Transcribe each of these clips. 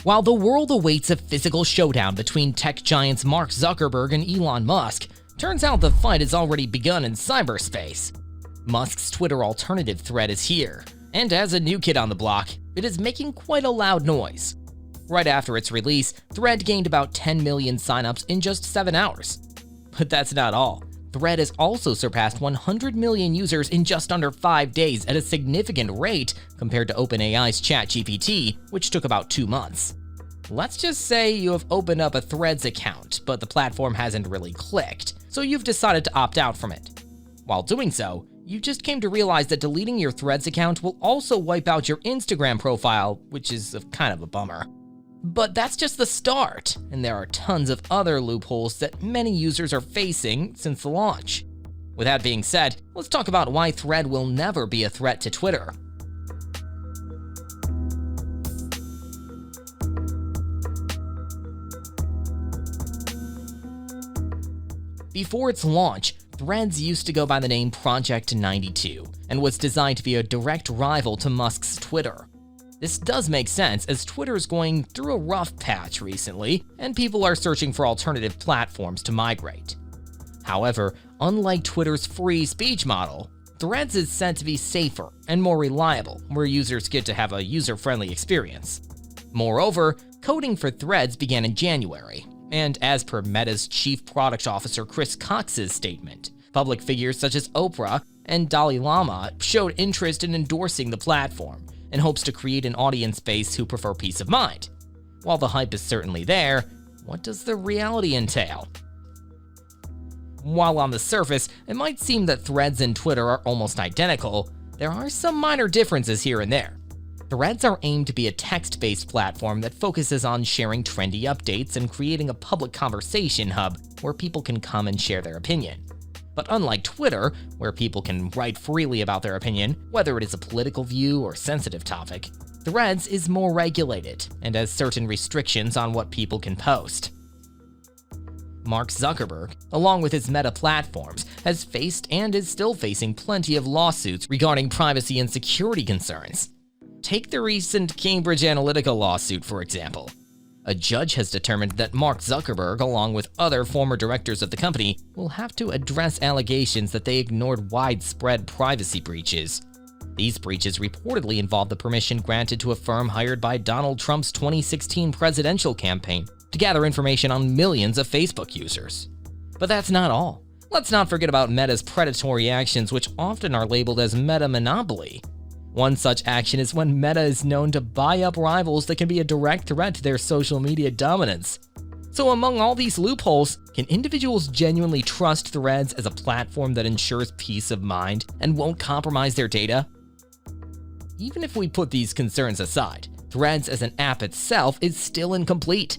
While the world awaits a physical showdown between tech giants Mark Zuckerberg and Elon Musk, turns out the fight has already begun in cyberspace. Musk's Twitter alternative Thread is here, and as a new kid on the block, it is making quite a loud noise. Right after its release, Thread gained about 10 million signups in just 7 hours. But that's not all. Thread has also surpassed 100 million users in just under 5 days at a significant rate compared to OpenAI's ChatGPT, which took about 2 months. Let's just say you have opened up a Threads account, but the platform hasn't really clicked, so you've decided to opt out from it. While doing so, you just came to realize that deleting your Threads account will also wipe out your Instagram profile, which is kind of a bummer. But that's just the start, and there are tons of other loopholes that many users are facing since the launch. With that being said, let's talk about why Thread will never be a threat to Twitter. Before its launch, Threads used to go by the name Project 92 and was designed to be a direct rival to Musk's Twitter. This does make sense as Twitter is going through a rough patch recently and people are searching for alternative platforms to migrate. However, unlike Twitter's free speech model, Threads is said to be safer and more reliable, where users get to have a user-friendly experience. Moreover, coding for Threads began in January, and as per Meta's Chief Product Officer Chris Cox's statement, public figures such as Oprah and Dalai Lama showed interest in endorsing the platform, in hopes to create an audience base who prefer peace of mind. While the hype is certainly there, what does the reality entail? While on the surface, it might seem that Threads and Twitter are almost identical, there are some minor differences here and there. Threads are aimed to be a text-based platform that focuses on sharing trendy updates and creating a public conversation hub where people can come and share their opinion. But unlike Twitter, where people can write freely about their opinion, whether it is a political view or sensitive topic, Threads is more regulated and has certain restrictions on what people can post. Mark Zuckerberg, along with his Meta platforms, has faced and is still facing plenty of lawsuits regarding privacy and security concerns. Take the recent Cambridge Analytica lawsuit, for example. A judge has determined that Mark Zuckerberg, along with other former directors of the company, will have to address allegations that they ignored widespread privacy breaches. These breaches reportedly involve the permission granted to a firm hired by Donald Trump's 2016 presidential campaign to gather information on millions of Facebook users. But that's not all. Let's not forget about Meta's predatory actions, which often are labeled as meta monopoly. One such action is when Meta is known to buy up rivals that can be a direct threat to their social media dominance. So among all these loopholes, can individuals genuinely trust Threads as a platform that ensures peace of mind and won't compromise their data? Even if we put these concerns aside, Threads as an app itself is still incomplete.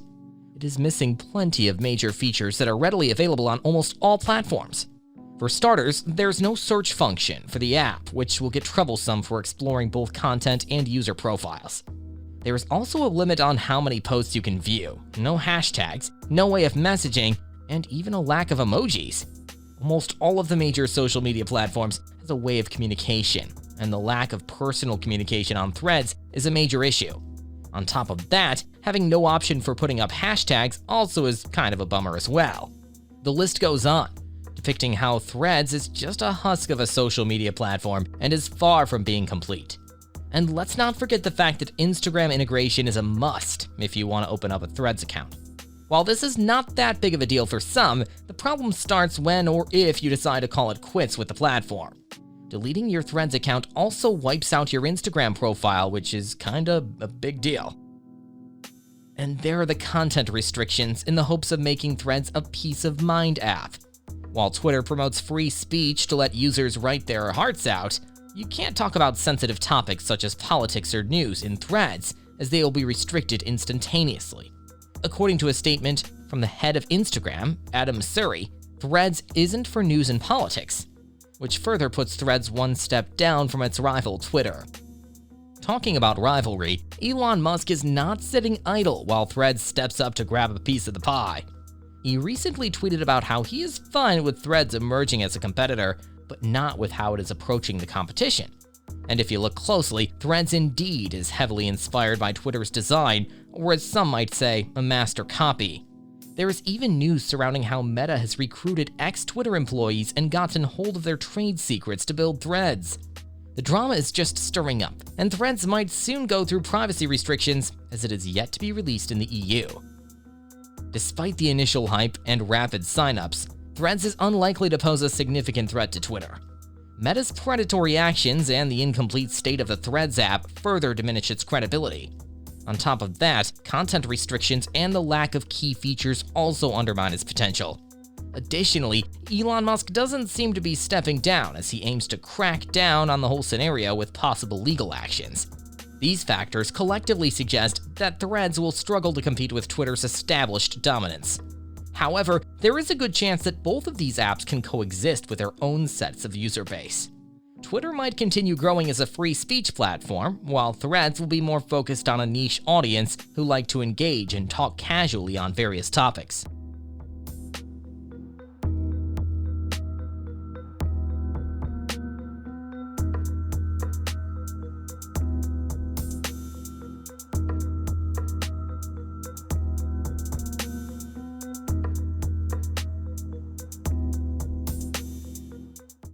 It is missing plenty of major features that are readily available on almost all platforms. For starters, there's no search function for the app, which will get troublesome for exploring both content and user profiles. There is also a limit on how many posts you can view, no hashtags, no way of messaging, and even a lack of emojis. Almost all of the major social media platforms has a way of communication, and the lack of personal communication on Threads is a major issue. On top of that, having no option for putting up hashtags also is kind of a bummer as well. The list goes on, depicting how Threads is just a husk of a social media platform and is far from being complete. And let's not forget the fact that Instagram integration is a must if you want to open up a Threads account. While this is not that big of a deal for some, the problem starts when or if you decide to call it quits with the platform. Deleting your Threads account also wipes out your Instagram profile, which is kinda a big deal. And there are the content restrictions in the hopes of making Threads a peace of mind app. While Twitter promotes free speech to let users write their hearts out, you can't talk about sensitive topics such as politics or news in Threads, as they will be restricted instantaneously. According to a statement from the head of Instagram, Adam Suri, Threads isn't for news and politics, which further puts Threads one step down from its rival Twitter. Talking about rivalry, Elon Musk is not sitting idle while Threads steps up to grab a piece of the pie. He recently tweeted about how he is fine with Threads emerging as a competitor, but not with how it is approaching the competition. And if you look closely, Threads indeed is heavily inspired by Twitter's design, or as some might say, a master copy. There is even news surrounding how Meta has recruited ex-Twitter employees and gotten hold of their trade secrets to build Threads. The drama is just stirring up, and Threads might soon go through privacy restrictions, as it is yet to be released in the EU. Despite the initial hype and rapid signups, Threads is unlikely to pose a significant threat to Twitter. Meta's predatory actions and the incomplete state of the Threads app further diminish its credibility. On top of that, content restrictions and the lack of key features also undermine its potential. Additionally, Elon Musk doesn't seem to be stepping down as he aims to crack down on the whole scenario with possible legal actions. These factors collectively suggest that Threads will struggle to compete with Twitter's established dominance. However, there is a good chance that both of these apps can coexist with their own sets of user base. Twitter might continue growing as a free speech platform, while Threads will be more focused on a niche audience who like to engage and talk casually on various topics.